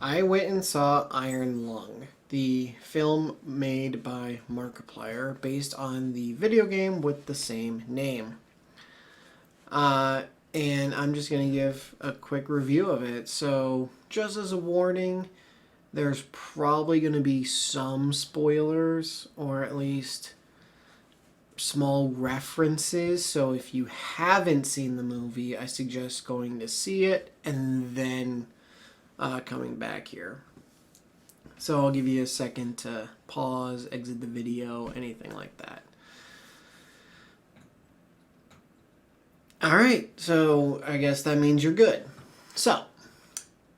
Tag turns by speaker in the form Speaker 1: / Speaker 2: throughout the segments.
Speaker 1: I went and saw Iron Lung, the film made by Markiplier based on the video game with the same name. Uh, and I'm just going to give a quick review of it. So, just as a warning, there's probably going to be some spoilers, or at least small references. So, if you haven't seen the movie, I suggest going to see it and then coming back here. So I'll give you a second to pause, exit the video, anything like that. Alright, so I guess that means you're good. So,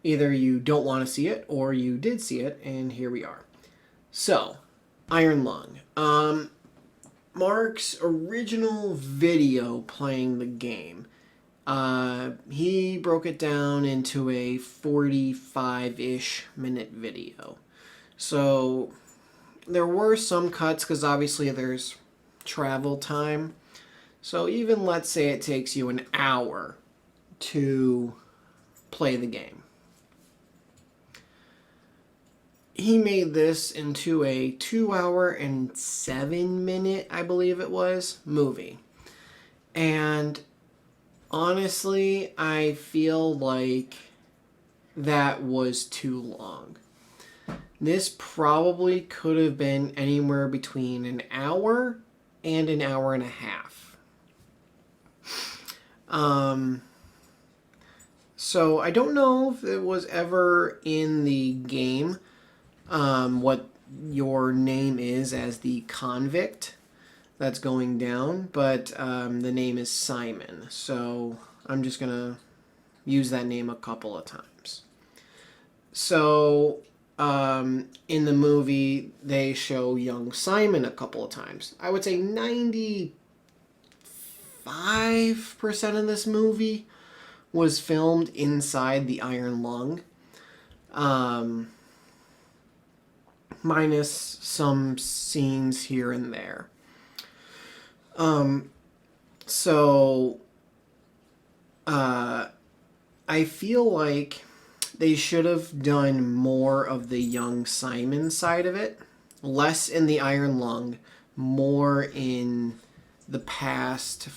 Speaker 1: either you don't want to see it or you did see it, and here we are. So, Iron Lung. Mark's original video playing the game. He broke it down into a 45-ish minute video. So there were some cuts because obviously there's travel time. So even let's say it takes you an hour to play the game. He made this into a 2 hour and 7 minute, I believe it was, movie. And honestly, I feel like that was too long. This probably could have been anywhere between an hour and an hour and a half. So I don't know if it was ever in the game what your name is as the convict that's going down, but the name is Simon. So I'm just going to use that name a couple of times. So in the movie, they show young Simon a couple of times. I would say 95% of this movie was filmed inside the Iron Lung, minus some scenes here and there. So I feel like they should have done more of the young Simon side of it, less in the Iron Lung, more in the past,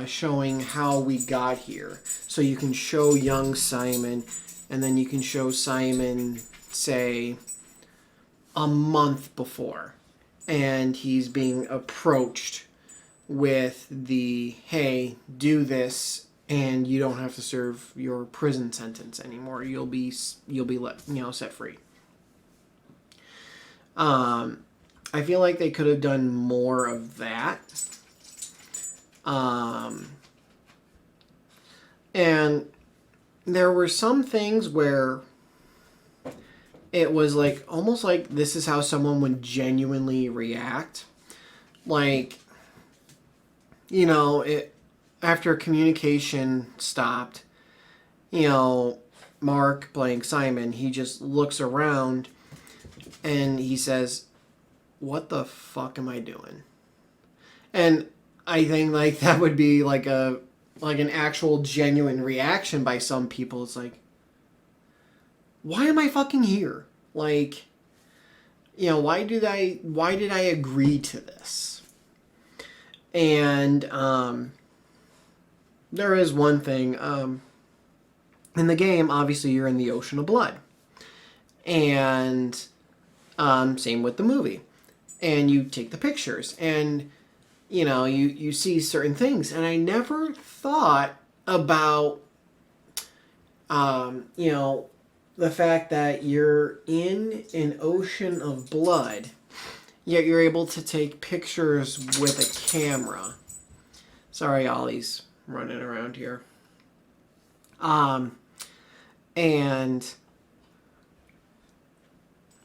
Speaker 1: showing how we got here. So you can show young Simon, and then you can show Simon, say, a month before, and he's being approached with the, hey, do this and you don't have to serve your prison sentence anymore. You'll be let, set free. I feel like they could have done more of that. And there were some things where it was like almost like this is how someone would genuinely react. Like, after communication stopped, Mark playing Simon, he just looks around and he says, "What the fuck am I doing?" And I think like that would be like an actual genuine reaction by some people. It's like, why am I fucking here? Like, why did I agree to this? And there is one thing. In the game, obviously, you're in the Ocean of Blood. And same with the movie. And you take the pictures. And, you see certain things. And I never thought about, the fact that you're in an ocean of blood, yet you're able to take pictures with a camera. Sorry, Ollie's running around here. And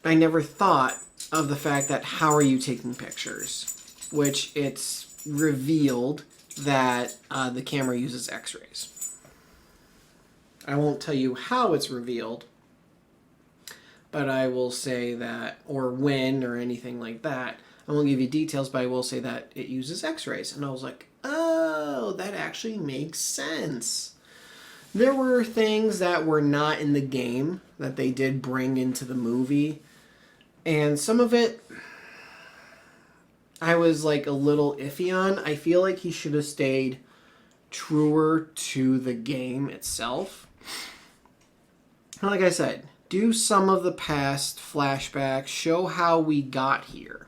Speaker 1: I never thought of the fact that how are you taking pictures? Which it's revealed that the camera uses x-rays. I won't tell you how it's revealed, but I will say that, or when, or anything like that. I won't give you details, but I will say that it uses x-rays. And I was like, oh, that actually makes sense. There were things that were not in the game that they did bring into the movie. And some of it I was like a little iffy on. I feel like he should have stayed truer to the game itself. Like I said, do some of the past flashbacks, show how we got here,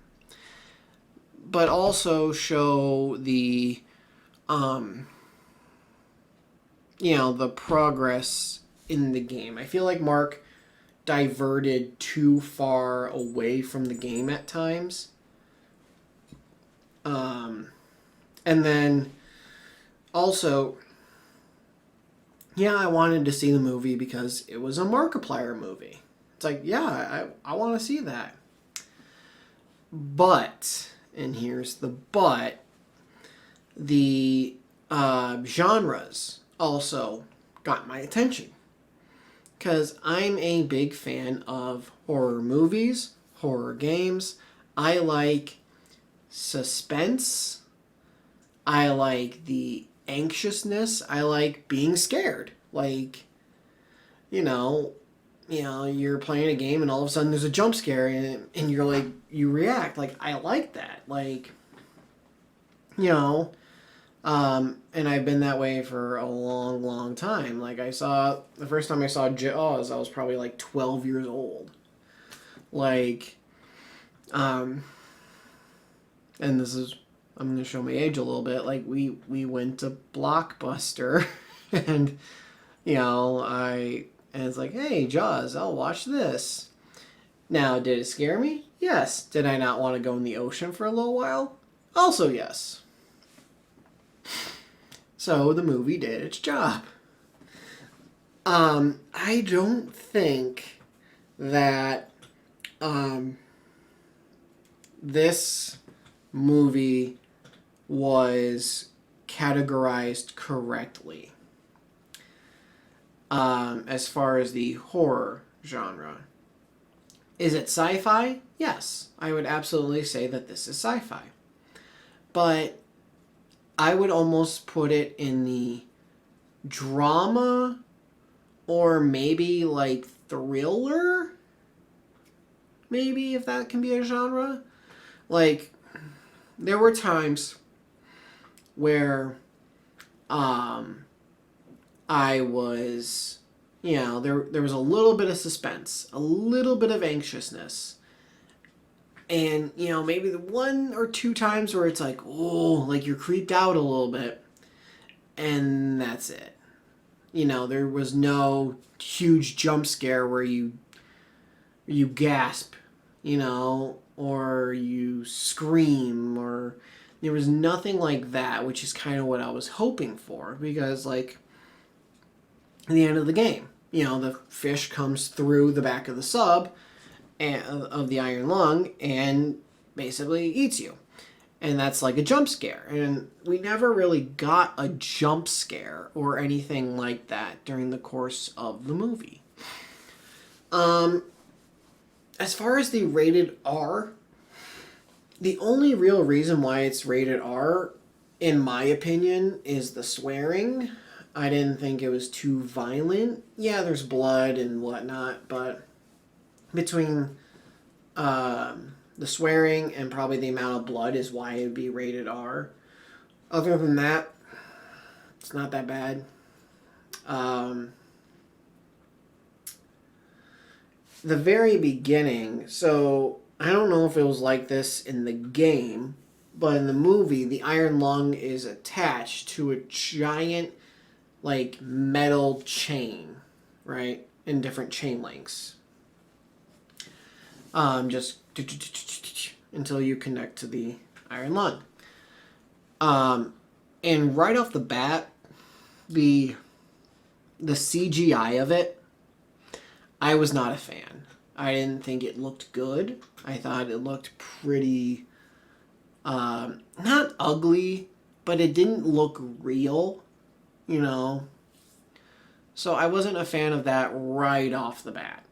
Speaker 1: but also show the, the progress in the game. I feel like Mark diverted too far away from the game at times. And then also, yeah, I wanted to see the movie because it was a Markiplier movie. It's like, yeah, I want to see that. But, and here's the but, the genres also got my attention. Because I'm a big fan of horror movies, horror games. I like suspense. I like the anxiousness. I like being scared. Like, you're playing a game and all of a sudden there's a jump scare and you're like, you react. Like, I like that. Like, and I've been that way for a long, long time. Like, the first time I saw Jaws, I was probably like 12 years old. Like, and I'm going to show my age a little bit. Like, we went to Blockbuster and, and it's like, hey, Jaws, I'll watch this. Now, did it scare me? Yes. Did I not want to go in the ocean for a little while? Also, yes. So the movie did its job. I don't think that this movie was categorized correctly as far as the horror genre. Is it sci-fi? Yes. I would absolutely say that this is sci-fi. But I would almost put it in the drama or maybe like thriller. Maybe, if that can be a genre. Like, there were times where I was, there was a little bit of suspense, a little bit of anxiousness. And, maybe the one or two times where it's like, oh, like you're creeped out a little bit. And that's it. There was no huge jump scare where you gasp, or you scream, or there was nothing like that, which is kind of what I was hoping for. Because, like, at the end of the game, the fish comes through the back of the sub of the iron lung and basically eats you. And that's like a jump scare. And we never really got a jump scare or anything like that during the course of the movie. As far as the rated R, the only real reason why it's rated R, in my opinion, is the swearing. I didn't think it was too violent. Yeah, there's blood and whatnot, but between the swearing and probably the amount of blood is why it would be rated R. Other than that, it's not that bad. The very beginning, so I don't know if it was like this in the game, but in the movie, the iron lung is attached to a giant, like, metal chain, right? In different chain lengths. Just until you connect to the iron lung. And right off the bat, the CGI of it, I was not a fan. I didn't think it looked good. I thought it looked pretty, not ugly, but it didn't look real, So I wasn't a fan of that right off the bat.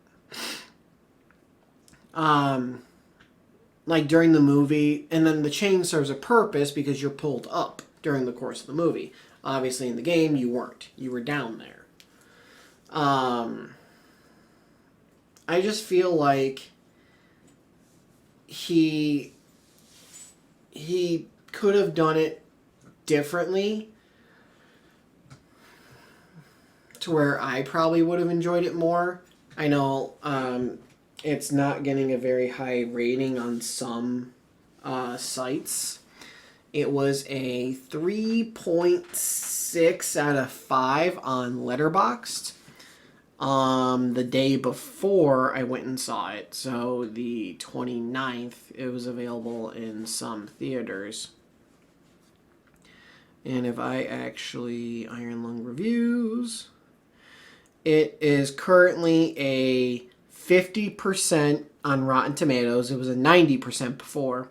Speaker 1: Like during the movie, and then the chain serves a purpose because you're pulled up during the course of the movie. Obviously in the game, you weren't. You were down there. I just feel like he could have done it differently to where I probably would have enjoyed it more. I know it's not getting a very high rating on some sites. It was a 3.6 out of 5 on Letterboxd. The day before I went and saw it, so the 29th, it was available in some theaters. And if I actually Iron Lung reviews, it is currently a 50% on Rotten Tomatoes. It was a 90% before,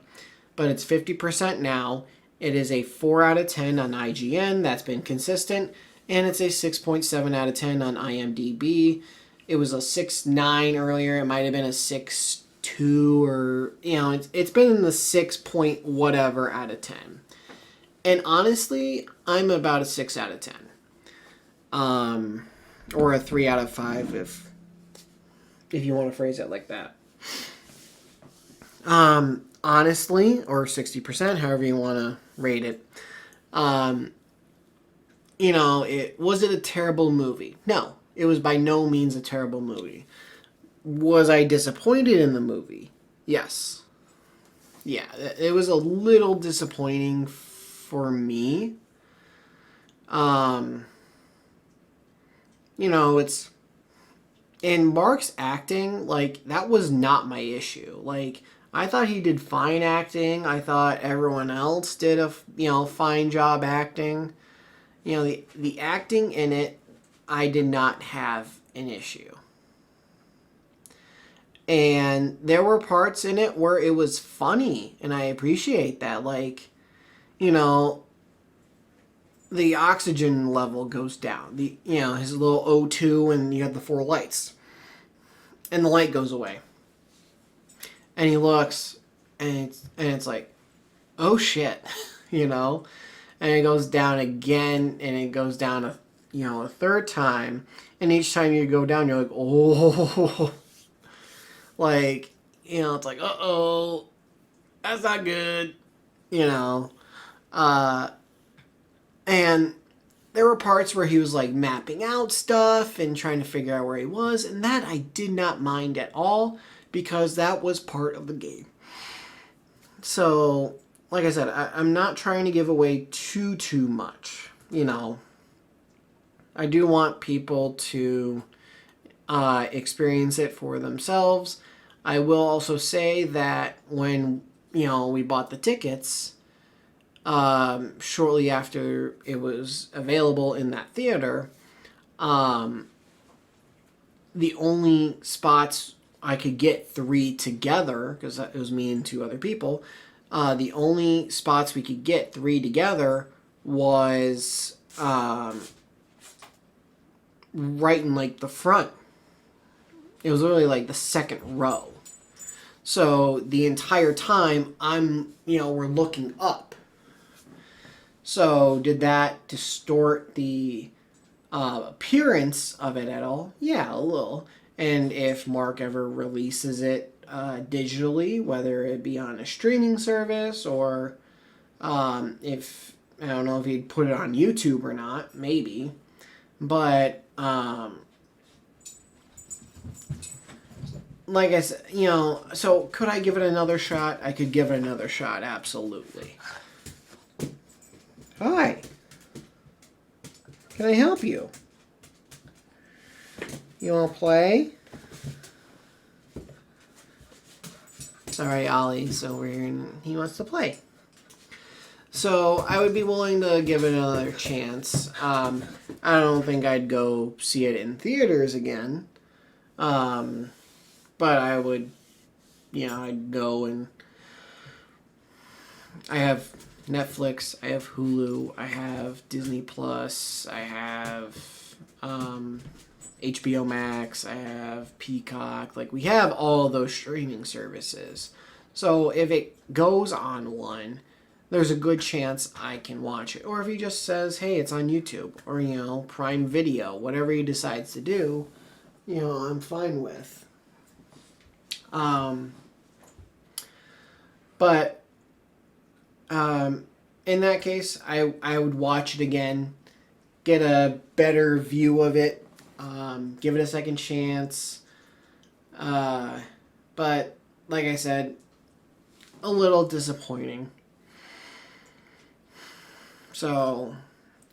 Speaker 1: but it's 50% now. It is a 4 out of 10 on IGN. That's been consistent. And it's a 6.7 out of 10 on IMDb. It was a 6.9 earlier. It might have been a 6.2 or, it's been in the 6 point whatever out of 10. And honestly, I'm about a 6 out of 10. Or a 3 out of 5 if you want to phrase it like that. Honestly, or 60%, however you want to rate it. Was it a terrible movie? No, it was by no means a terrible movie. Was I disappointed in the movie? Yes. Yeah, it was a little disappointing for me. It's in Mark's acting, like, that was not my issue. Like, I thought he did fine acting. I thought everyone else did a fine job acting. The acting in it, I did not have an issue. And there were parts in it where it was funny, and I appreciate that. Like, the oxygen level goes down. His little O2, and you have the 4 lights. And the light goes away. And he looks, and it's like, oh shit, And it goes down again, and it goes down a third time. And each time you go down, you're like, oh. Like, it's like, uh-oh, that's not good, And there were parts where he was, like, mapping out stuff and trying to figure out where he was. And that I did not mind at all, because that was part of the game. So, like I said, I'm not trying to give away too much, I do want people to experience it for themselves. I will also say that when, we bought the tickets, shortly after it was available in that theater, the only spots I could get 3 together, because it was me and 2 other people, the only spots we could get 3 together was right in, like, the front. It was literally, like, the second row. So the entire time we're looking up. So did that distort the appearance of it at all? Yeah, a little. And if Mark ever releases it digitally, whether it be on a streaming service or if, I don't know if he'd put it on YouTube or not, maybe. But, like I said, so could I give it another shot? I could give it another shot, absolutely. Hi. Can I help you? You want to play? Sorry, Ollie's over here and he wants to play. So I would be willing to give it another chance. I don't think I'd go see it in theaters again. But I would, I'd go and I have Netflix, I have Hulu, I have Disney Plus, I have HBO Max, I have Peacock. Like, we have all those streaming services. So if it goes on one, there's a good chance I can watch it. Or if he just says, hey, it's on YouTube, or, you know, Prime Video, whatever he decides to do, you know, I'm fine with. But in that case, I would watch it again, get a better view of it, give it a second chance. But like I said, a little disappointing. So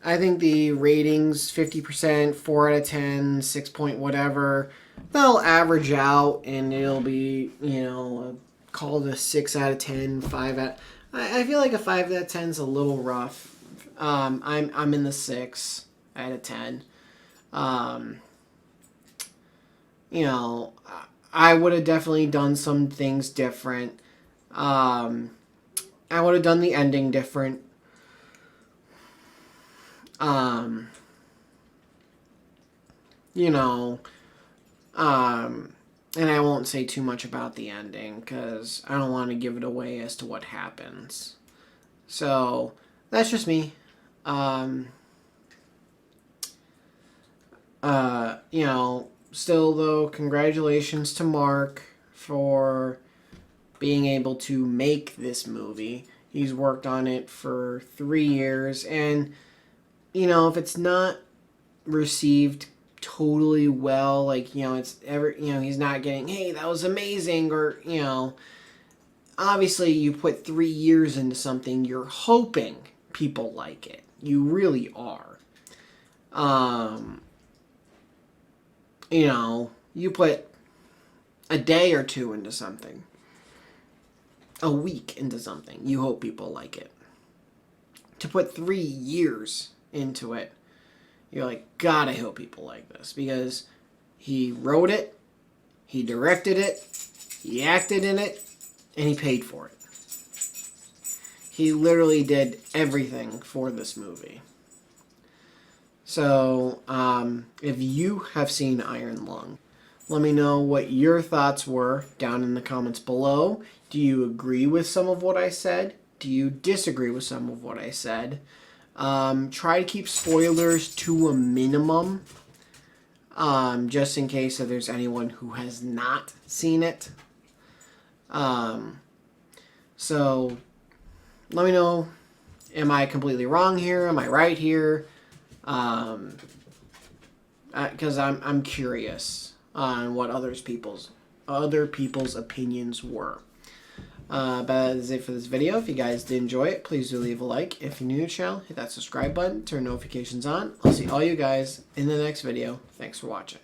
Speaker 1: I think the ratings 50%, 4 out of 10, 6 point whatever, they'll average out and it'll be, you know, called a 6 out of 10, 5 out. I feel like a 5 out of 10 is a little rough. I'm in the 6 out of 10. You know, I would have definitely done some things different. I would have done the ending different. You know, and I won't say too much about the ending because I don't want to give it away as to what happens. So that's just me. You know, still though, congratulations to Mark for being able to make this movie. He's worked on it for 3 years, and you know, if it's not received totally well, like, you know, he's not getting, hey, that was amazing, or, you know, obviously you put 3 years into something, you're hoping people like it. You really are. You know, you put a day or two into something, a week into something, you hope people like it. To put 3 years into it, you're like, God, I hope people like this, because he wrote it, he directed it, he acted in it, and he paid for it. He literally did everything for this movie. So, if you have seen Iron Lung, let me know what your thoughts were down in the comments below. Do you agree with some of what I said? Do you disagree with some of what I said? Try to keep spoilers to a minimum, just in case if there's anyone who has not seen it. So let me know, am I completely wrong here? Am I right here? Because I'm curious on what other people's opinions were. But that is it for this video. If you guys did enjoy it, please do leave a like. If you're new to the channel, hit that subscribe button, turn notifications on. I'll see all you guys in the next video. Thanks for watching.